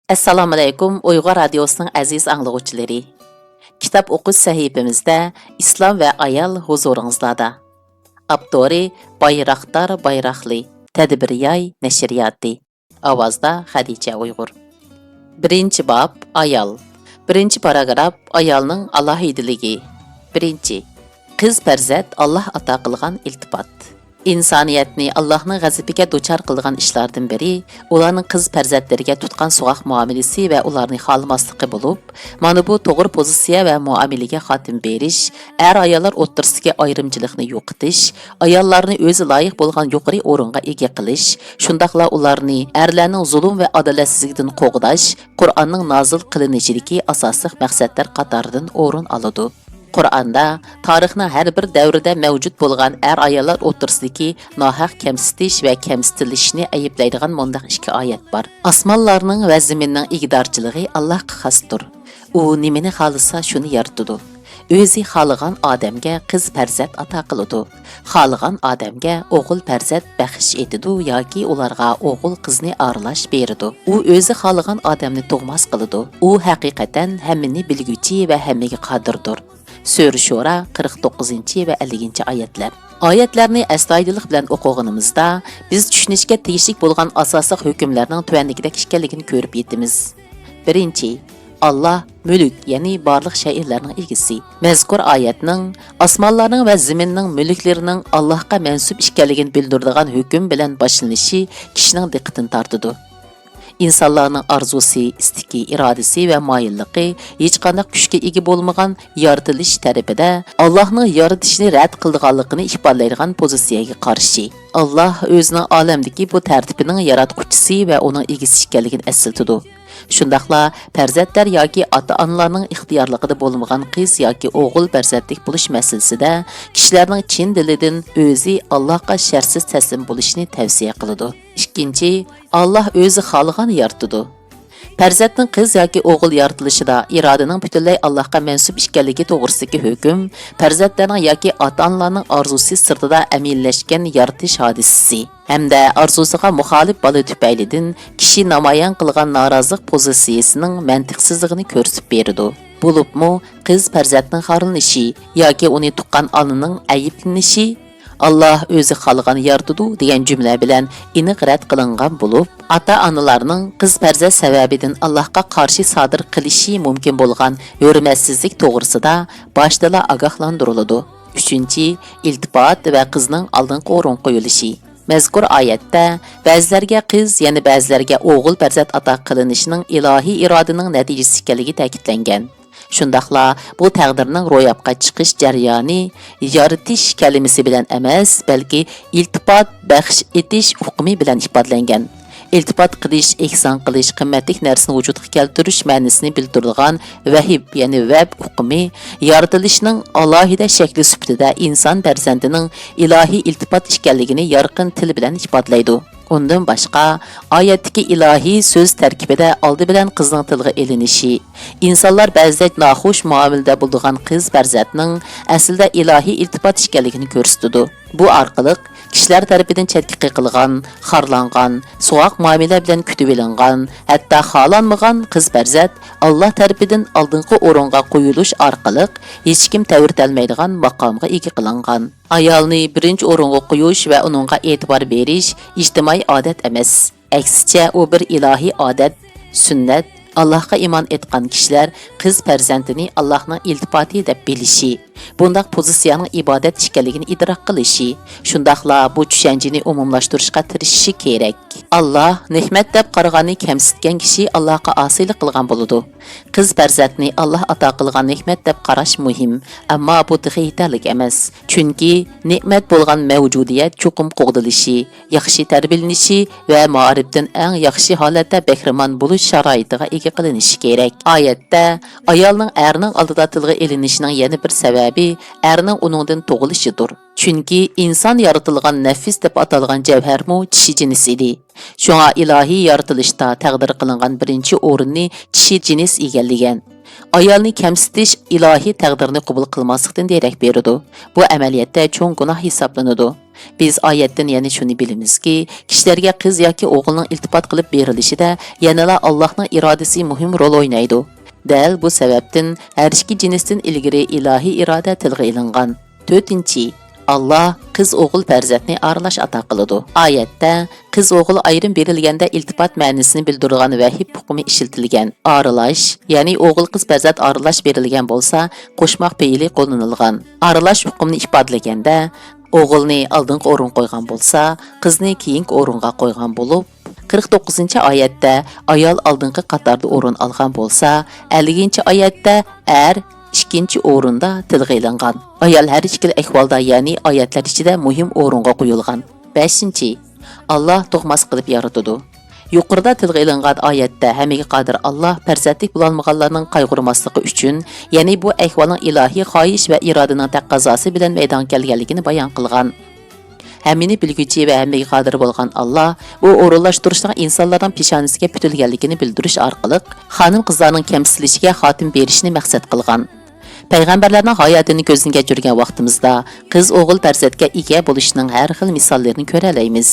Assalomu alaykum Uyg'ur radiosuning aziz anglovchilari. Kitob o'qish sahifamizda Islom va ayol huzuringizda. Avtori Bayroqtar Bayroqli, Tadbiriyay nashriyati. Ovozda Xadicha Uyg'ur. Birinchi bob ayol. Birinchi paragraf ayolning alohidaligi. Birinchi. Qiz farzand Alloh ato qilgan iltifot. İnsaniyetni Allah'ın g'azabiga duchor qilgan ishlardan biri ularning qiz farzandlariga tutgan so'g'aq muomalasi va ularni xolmasligi bo'lib, mana bu to'g'ri pozitsiya va muomalaga xotim berish, ayollar o'rtasidagi ayrimchilikni yo'qotish, ayollarni o'zi loyiq bo'lgan yuqori o'ringa ega qilish, shundaqla ularni erlarning zulm va adolatsizlikdan qo'g'dash Qur'onning nozil qilinishidagi asosiy maqsadlar qatoridan o'rin oladi. Qur'onda tarixning har bir davrida mavjud bo'lgan ayollar o'rtasidagi nohaq kamsitish va kamsitilishni ayiblaydigan mundaq ikki oyat bor. Osmonlarning va zaminning igdorchiligi Allohga xosdir. U nimani xohlasa shuni yaratadi. O'zi xohlagan odamga qiz farzand ato qiladi. Xohlagan odamga o'g'il farzand baxsh etadi yoki ularga o'g'il qizni aralash beradi. U o'zi xohlagan odamni tug'mas qiladi. U haqiqatan hammani bilguchi va hammaga qodirdir. Sura Shura 49 va 50 oyatlar. Oyatlarni astoydillik bilan o'qiganimizda biz tushunishga tegishli bo'lgan asosiy hukmlarning tuvanligidek ekanligini ko'rib yetamiz. Birinchi, Alloh mulk, ya'ni barliq shaylarning egisi. Mazkur oyatning osmonlarning va zaminning mulklarining Allohga mansub ekanligini bildiradigan hukm bilan boshlanishi kishining diqqatini tortadi. İnsanlarning arzusi, istiki, irodasi va moyilligi hech qanday kuchga ega bo'lmagan yaratilish tarafida Allohning yaratishni rad qilganligini ifodalaydigan pozitsiyaga qarshi Alloh o'zining olamdagi bu tartibining yaratquchisi va uning egisi ekanligini eslatadi. Shundaqla farzandlar yoki ota-onalarning ixtiyorligida bo'lmagan qiz yoki o'g'il farzandlik bo'lish masalasida kishilarning chin dilidan o'zi Allohga shartsiz taslim bo'lishni tavsiya qiladi. Ikkinchi, Alloh o'zi xohlagan yaratadi. Farzandning qiz yoki o'g'il yaratilishida irodaning butunlay Allohga mansub ekanligi to'g'risidagi hukm farzandlarning yoki ota-onalarning orzusi sirtida amillashgan yaratish hodisasi hamda orzusiga muxolif bola tufaylidan kishi namoyon qilgan norozilik pozitsiyasining mantiqsizligini ko'rsatib beradi. Bo'libmi qiz farzandning xorlanishi yoki uni tuqqan onaning ayiblanishi Allah o'zi xohlagan yaratadi degan jumla bilan aniq rad qilingan bo'lib, ota-onalarning qiz farzand sababidan Allohga qarshi sodir qilishi mumkin bo'lgan hurmatsizlik to'g'risida boshda ogohlantiriladi. 3. İltifot va qizning oldingi o'rin qo'yilishi. Mazkur oyatda ba'zilarga qiz, yana ba'zilarga o'g'il farzand ato qilinishining ilohiy irodaning natijasi ekanligi ta'kidlangan. Shundaqla bu taqdirning ro'yobga chiqish jarayoni yaratish kalimasi bilan emas, balki iltifot baxsh etish hukmi bilan ifodalangan. İltifot qilish, ehson qilish, qimmatli narsani vujudga keltirish ma'nosini bildiradigan vahib, ya'ni vab hukmi yaratilishning alohida shakli sifatida inson farzandining ilohiy iltifot ekanligini yorqin til bilan ifodalaydi. Ondan boshqa oyatdagi ilohiy so'z tarkibida oldi bilan qizning tilga elinishi, insonlar ba'zida noxush muomalada bo'lgan qiz farzandning aslida ilohiy iltifot ekanligini ko'rsatadi. Bu orqali kishilar tarafidan chetga qiqilgan, xorlangan, so'g'aq muomala bilan kutib olingan, hatto xohlanmagan qiz farzand Alloh tarafidan oldingi o'ringa qo'yilish orqali hech kim ta'virtalmaydigan maqomga ega qilingan. Ayolni birinchi o'ringa qo'yish va uningga e'tibor berish ijtimoiy odat emas. Aksicha u bir ilohiy odat, sunnat. Allohga iymon etgan kishilar qiz farzandini Allohning iltifoti deb bilishi, bundaq pozitsiyaning ibodat ekanligini idrok qilishi, shundaqla bu tushunchani umumlashtirishga tirishishi kerak. Alloh ne'mat deb qaraganni kamsitgan kishi Allohga osiylik qilgan bo'ladi. Qiz farzandni Alloh ato qilgan ne'mat deb qarash muhim, ammo bu yetarli emas. Chunki ne'mat bo'lgan mavjudiyat cho'qim qo'g'dilishi, yaxshi tarbiyalanishi va ma'rifdan eng yaxshi holatda bahramand bo'lish sharoitiga ega qilinishi kerak. Oyatda ayolning erning oldida tilga elinishining yana bir sababi erning uningdan tug'ilishidir. Chunki inson yaratilgan nafis deb atalgan javharmu kishi jins edi. Shunga ilohiy yaratilishda taqdir qilingan birinchi o'rinni kishi jins egallagan. Ayolni kamsitish ilohiy taqdirni qabul qilmaslikdan derak beradi. Bu amaliyotda cho'ng gunoh hisoblanadi. Biz oyatdan yana shuni bilamizki, kishilarga qiz yoki o'g'ilning iltifot qilib berilishida yanala Allohning irodasi muhim rol o'ynaydi. Dal bu sababdan har ikki jinsdan ilgari ilohiy iroda tilga ilingan. 4. Allah qiz o'g'il farzandni aralash ato qiladi. Oyatda qiz o'g'il ayrim berilganda iltifot ma'nosini bildirgan vahib hukmi ishlatilgan. Aralash, ya'ni o'g'il qiz farzand aralash berilgan bo'lsa, qo'shmoq fe'li qo'llanilgan. Aralash hukmini ifodalaganda o'g'ilni oldingi o'rin qo'ygan bo'lsa, qizni keyingi o'ringa qo'ygan bo'lib, 49-oyatda ayol oldingi qatorda o'rin olgan bo'lsa, 50-oyatda ikkinchi o'rinda tilga ilingan. Ayol har ikkala ahvolda, ya'ni oyatlar ichida muhim o'ringa qo'yilgan. 5. Allah tug'mas qilib yaratadi. Yuqorida tilga ilingan oyatda hammaga qodir Allah farzandlik bo'lolmaganlarning qayg'urmasligi uchun, ya'ni bu ahvolning ilohiy xohish va irodaning taqozosi bilan maydonga kelganligini bayon qilgan. Hammini bilguvchi va hammaga qodir bo'lgan Allah bu o'rinlashtirishning insonlarning peshonasiga putilganligini bildirish orqali xonim qizlarning kamsitilishiga xotim berishni maqsad qilgan. Payg'ambarlarning hayotini ko'zdan kechirgan vaqtimizda qiz o'g'il farzandga ega bo'lishning har xil misollarini ko'ra olamiz.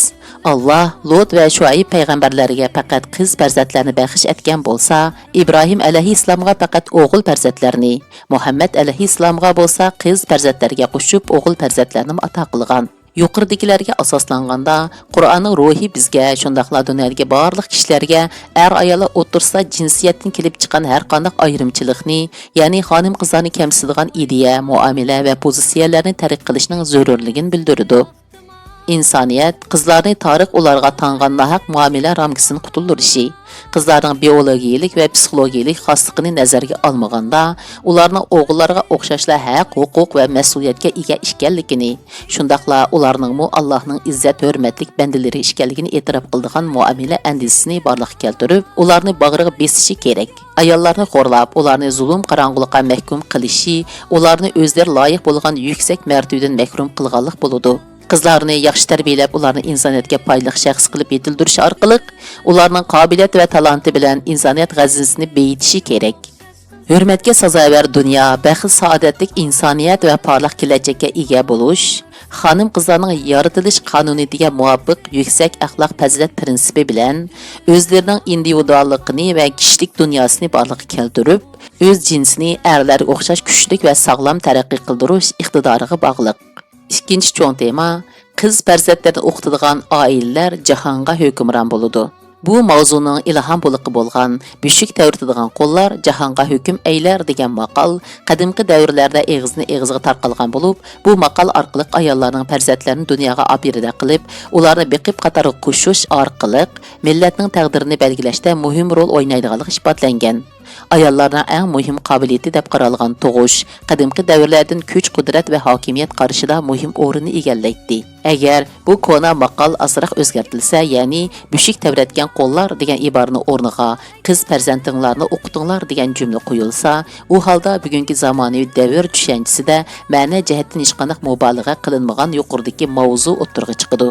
Alloh Lut va Shuayb payg'ambarlariga faqat qiz farzandlarni baxsh etgan bo'lsa, Ibrohim alayhissalomga faqat o'g'il farzandlarni, Muhammad alayhissalomga bo'lsa qiz farzandlariga qo'shib o'g'il farzandlarni ato qilgan. Yuqoridagilarga asoslanganda Qur'onning ruhi bizga shundaqla dunyodagi barliq kishilarga ayollar o'tirsida jinsiyatdan kelib chiqqan har qanday ayrimchilikni, ya'ni xonim qizlarni kamsitadigan ideya, muomala va pozitsiyalarni tark qilishning zarurligini bildirdi. İnsaniyat qizlarni tarix ularga tangan nahaq muomala ramkasini qutuldirishi, qizlarning biologiyalik va psixologiyalik xosligini nazarga olmaganda, ularning o'g'illarga o'xshashla haq, huquq va mas'uliyatga ega ekanligini, shundaqla ularning mu Allohning izzat hurmatlik bandalari ekanligini e'tirof qildigan muomala andisini borliqqa keltirib, ularni bag'riga besishi kerak. Ayollarni xo'rlab, ularni zulm qarong'ulikqa mahkum qilishi, ularni o'zlari loyiq bo'lgan yuksak martabadan mahrum qilganlik bo'ladi. Qizlarni yaxshi tarbiyalab, ularni insoniyatga foydali shaxs qilib yetildirish orqali ularning qobiliyat va talanti bilan insoniyat g'azinasini beyitishi kerak. Hurmatga sazovor dunyo, baxt, saodatlik insoniyat va porloq kelajakka ega bo'lish, xonim qizlarning yaratilish qonuniyatiga muvofiq yuksak axloq fazilat prinsipi bilan o'zlarining individualligini va kishilik dunyosini borliqqa keltirib, o'z jinsini erlarga o'xshash kuchli va sog'lom taraqqiy qildirish iqtidoriga bog'liq. İkinci cho'ng tema qiz farzandlarni o'qitadigan oilalar jahonga hukmron bo'ladi. Bu mavzuning ilhom bo'liqi bo'lgan beshik tavritadigan qo'llar jahonga hukm aylar degan maqol qadimgi davrlarda eg'izini eg'izga tarqalgan bo'lib, bu maqol orqali ayollarning farzandlarini dunyoga opirida qilib, ularni beqib qatoriga qo'shish orqali millatning taqdirini belgilashda muhim rol o'ynaydiganligi isbotlangan. Ayollarning eng muhim qobiliyati deb qaralgan tug'ish qadimgi davrlardan kuch, qudrat va hokimiyat qarshida muhim o'rinni egallaydi. Agar bu kona maqol asriq o'zgartirilsa, ya'ni beshik tavratgan qo'llar degan iborani o'rniga qiz farzandinglarni o'qitinglar degan jumla qo'yilsa, u holda bugungi zamonaviy davr tushanchisida ma'na jihatdan hech qanday mubolag'a qilinmagan yuqoridagi mavzu o'tirg'i chiqadi.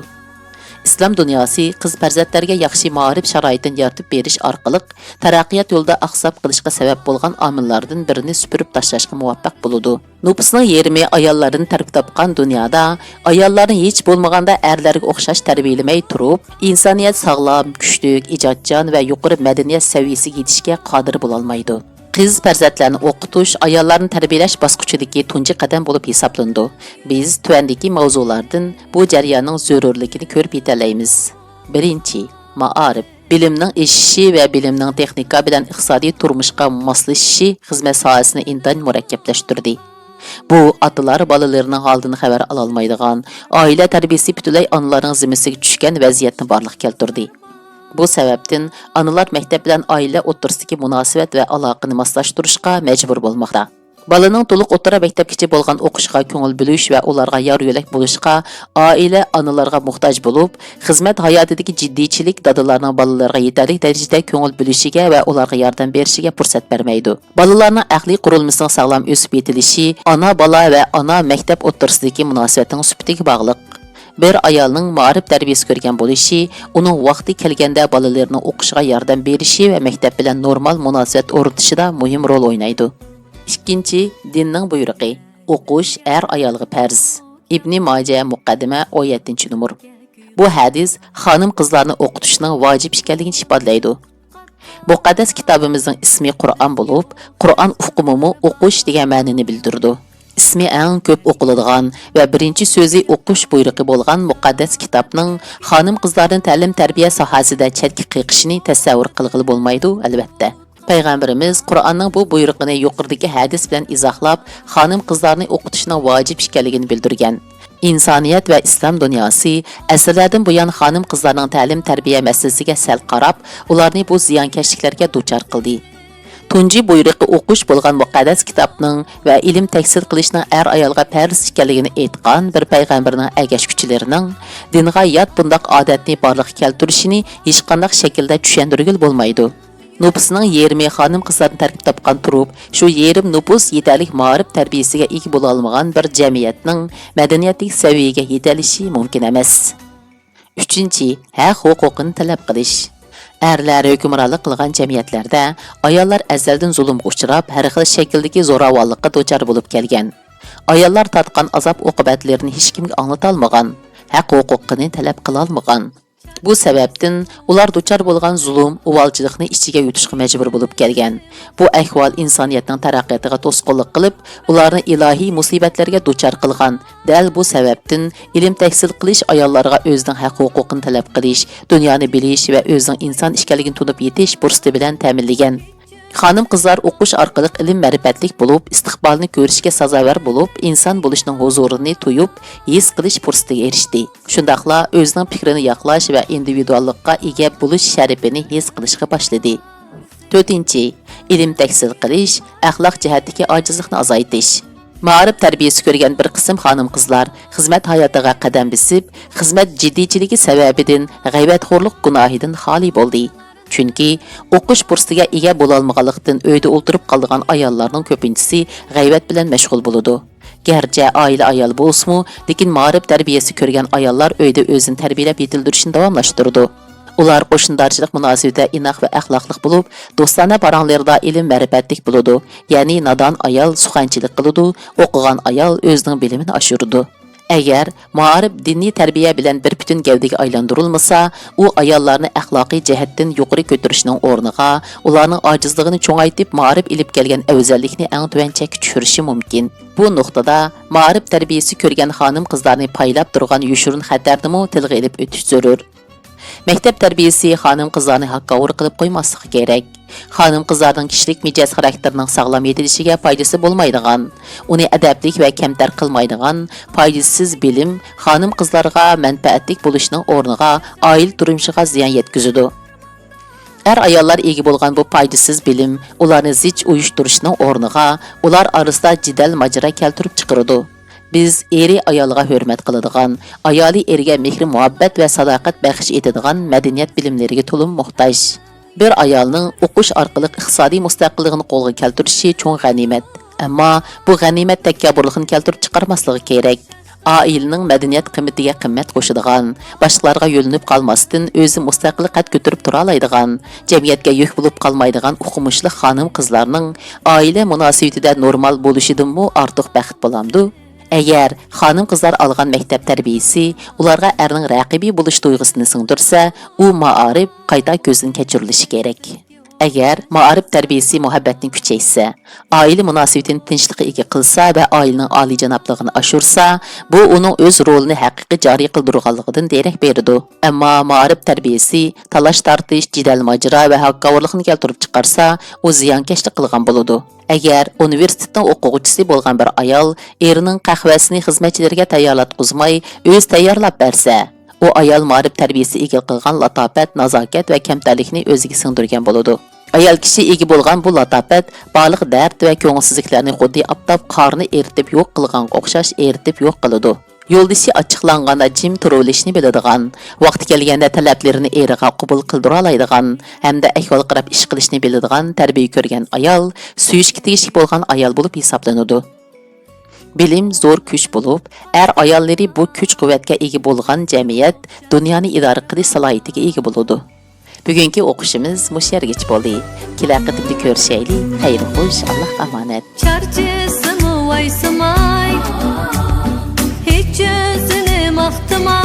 İslam dunyosi qiz farzandlarga yaxshi ma'rif sharoitini yaratib berish orqali taraqqiyot yo'lida aqsab qilishga sabab bo'lgan omillardan birini supurib tashlashga muvaffaq bo'ladi. Nupusning yarmi ayollardan tarkib topgan dunyoda ayollarni hech bo'lmaganda erlarga o'xshash tarbiyalamay turib, insoniyat sog'lom, kuchli, ijodchan va yuqori madaniyat saviyasiga yetishga qodir bo'la olmaydi. Qiz farzandlarni o'qitish ayollarni tarbiyalash bosqichidagi tunji qadam bo'lib hisoblandi. Biz tuvandagi mavzulardan bu jarayonning zarurligini ko'rib yetalaymiz. 1. Ma'arif. Bilimning eshishi va bilimning texnika bilan iqtisodiy turmushga moslashishi xizmat sohasini intayin murakkablashtirdi. Bu otalar bolalarining holidan xabar ola olmaydigan, oila tarbiyasi butunlay onalarning zimmasiga tushgan vaziyatni borliqqa keltirdi. Bu sababdan analar maktab bilan oila o'rtasidagi munosabat va aloqani moslashtirishga majbur bo'lmoqda. Balaning to'liq o'rta maktabgacha bo'lgan o'qishga ko'ngil bo'lish va ularga yor yo'lak bo'lishga oila analarga muhtoj bo'lib, xizmat hayotidagi jiddiychilik dadalarning balalarga yetarli darajada ko'ngil bo'lishiga va ularga yordam berishiga fursat bermaydi. Balalarning aqliy qurilmasining sog'lom o'sib yetilishi ona bola va ona maktab o'rtasidagi munosabatning sifatiga bog'liq. Bir ayolning ma'rif tarbiyasi ko'rgan bo'lishi, uning vaqti kelganda bolalarni o'qishga yordam berishi va maktab bilan normal munosabat o'rnatishida muhim rol o'ynaydi. 2. Dinning buyrug'i. O'qish ayolga farz. İbn Majah muqaddima 17-numur. Bu hadis xonim qizlarni o'qitishning vojib ekanligini ifodalaydi. Muqaddas kitabımızın ismi Qur'on bo'lib, Qur'on uqumimi o'qish degan ma'noni bildirdi. İsmi eng ko'p o'qiladigan va birinchi so'zi o'qish buyruqi bo'lgan muqaddas kitobning xonim qizlarning ta'lim-tarbiya sohasida chetga qiqishini tasavvur qilg'ili bo'lmaydi, albatta. Payg'ambarimiz Qur'onning bu buyruqini yuqoridagi hadis bilan izohlab, xonim qizlarni o'qitishning vojib ekanligini bildirgan. İnsaniyat ve İslam dünyası əsrlərdən bu yan xanım qızlarının təlim-tərbiyə məsələsiga sal qarab, ularni bu ziyankeşliklərə duçar qıldı. Tunji buyruqi o'qish bo'lgan muqaddas kitobning va ilm tahsil qilishning ayolga farz ekanligini aytgan bir payg'ambarning agashkuchilarining dinga yot bundoq odatni borliqqa keltirishini hech qanday shaklda tushuntirgil bo'lmaydi. Nüfusunun yerimi xanım qızlarını tərkib tapqan turub, şu yerim nüfus yeterlik ma'rif tərbiyəsiga ega bo'la olmagan bir jamiyatning madaniyatlik saviyaga yetilishi mumkin emas. 3. Haq huquqini talab qilish. Erlar hukmronlik qilgan jamiyatlarda ayollar azaldan zulmga uchrab, har xil shakldagi zo'ravonlikqa duchor bo'lib kelgan. Ayollar tatqan azob oqibatlarini hech kimga anglata olmagan, haq huquqini talab qila olmagan. Bu sebepten ular duçar bo'lgan zulm, uvalchilikni ichiga yutishga majbur bo'lib kelgan. Bu ahvol insoniyatning taraqqiyatiga to'sqinlik qilib, ularni ilohiy musibatlarga duchar qilgan. Dal bu sebepten ilm tahsil qilish ayollarga o'zining haq-huquqini talab qilish, dunyoni bilish va o'zining inson ekanligini tunib yetish fursati bilan ta'minlagan. Xanım qızlar o'qish orqali ilm ma'rifatlik bo'lib, istiqbolni ko'rishga sazovar bo'lib, inson bo'lishning huzurini tuyib, his qilish fursatiga erishdi. Shundaqla o'zining fikrini yoqlash va individuallikka ega bo'lish sharafini his qilishga boshladi. 4. Ilm tahsil qilish, axloq jihatdagi ojizlikni azaytish. Ma'rif tarbiyasi ko'rgan bir qism xonim qizlar xizmat hayotiga qadam bisib, xizmat jiddiychiligi sababidan g'aybatxo'rlik gunohidan xoli bo'ldi. Chunki o'qish fursatiga ega bo'la olmaganlikdan uyda o'tirib qolgan ayollarning ko'pinchisi g'aybat bilan mashg'ul bo'ladi. Garchi oila ayol bo'lsa-mu, lekin ma'rif tarbiyasi ko'rgan ayollar uyda o'zini tarbiyalab yetildirishni davomlashtirdi. Ular qo'shnidarchilik munosabatida inoq va axloqli bo'lib, do'stona paranglarda ilm ma'rifatlik bo'ladi. Ya'ni nodon ayol suxanchilik qiladi, o'qigan ayol o'zining bilimini oshiradi. Agar ma'rif diniy tarbiya bilan bir butun gavdaga aylantirilmasa, u ayollarni axloqiy jihatdan yuqori ko'tarishning o'rniga ularning ojizligini cho'ngaytib ma'rif ilib kelgan afzallikni eng tuvanchakka tushirishi mumkin. Bu nuqtada ma'rif tarbiyasi ko'rgan xonim qizlarni paylab turgan yushurun xatarni tilga ilib o'tish zarur. Maktab tarbiyasi xonim qizlarni haqqovur qilib qo'ymasligi kerak. Xonim qizlarning kishilik mijoz xarakterining sog'lom yetilishiga foydasi bo'lmaydigan, uni adablik va kamtar qilmaydigan foydasiz bilim xonim qizlarga manfaatlik bo'lishning o'rniga oila turmushiga ziyon yetkazadi. Ayollar ega bo'lgan bu foydasiz bilim ularni zich uyushtirishning o'rniga ular orasida jidal majra keltirib chiqaradi. Biz eri ayolga hurmat qiladigan, ayoli eriga mehr muhabbat va sadoqat baxsh etadigan madaniyat bilimlariga to'liq muhtoj. Bir ayolning o'qish orqali iqtisodiy mustaqilligini qo'lga keltirishi cho'ng g'animat. Ammo bu g'animat takabburlikni keltirib chiqarmasligi kerak. Ailening madaniyat qimmatiga qimmat qo'shadigan, boshqalarga yo'linib qolmasdan o'zi mustaqil qad ko'tarib tura oladigan, jamiyatga yuk bo'lib qolmaydigan o'qimishli xonim qizlarning oila munosabatida normal bo'lishidanmi ortiq baxt bo'lamdi? Agar xonim qizlar olgan maktab tarbiyasi ularga erning raqibi bo'lish tuyg'usini singdirsa, u ma'arif qayta ko'zdan kechirilishi kerak. Agar ma'arif tarbiyasi muhabbatni kuchaysa, oila munosabatini tinchlikka ega qilsa va oilaning oliyjanobligini oshirsa, bu uning o'z rolini haqiqiy joriy qildirganligidan derak beradi. Ammo ma'arif tarbiyasi talash tortish, jidal majra va haqqovurlikni keltirib chiqarsa, u ziyonkashlik qilgan bo'ladi. Agar universitetning o'quvchisi bo'lgan bir ayol erining qahvasini xizmatchilariga tayyorlatqizmay, o'z tayyorlab bersa, u ayol ma'rif tarbiyasi ega qilgan latofat, nazokat va kamtarlikni o'ziga singdirgan bo'ladi. Ayol kishi ega bo'lgan bu latofat baliq dard va ko'ngilsizliklarni xuddi aptob qorni eritib yo'q qilgan o'xshash eritib yo'q qiladi. Yo'ldishi ochiqlanganda jim turolishni biladigan, vaqti kelganda talablarini eriga qabul qildira oladigan hamda ahvol qarab ish qilishni biladigan tarbiya ko'rgan ayol suyishga tegishli bo'lgan ayol bo'lib hisoblanadi. Bilim zo'r kuch bo'lib, ayollari bu kuch-quvvatga ega bo'lgan jamiyat dunyoni idora qilish salohiyatiga ega bo'ladi. Bugungi o'qishimiz mushargich bo'ldi. Kelaqatda ko'rishaylik. Xayr xo'sh, Alloh omonat. Charchesimi vaysamay, hech gözünü mahtıma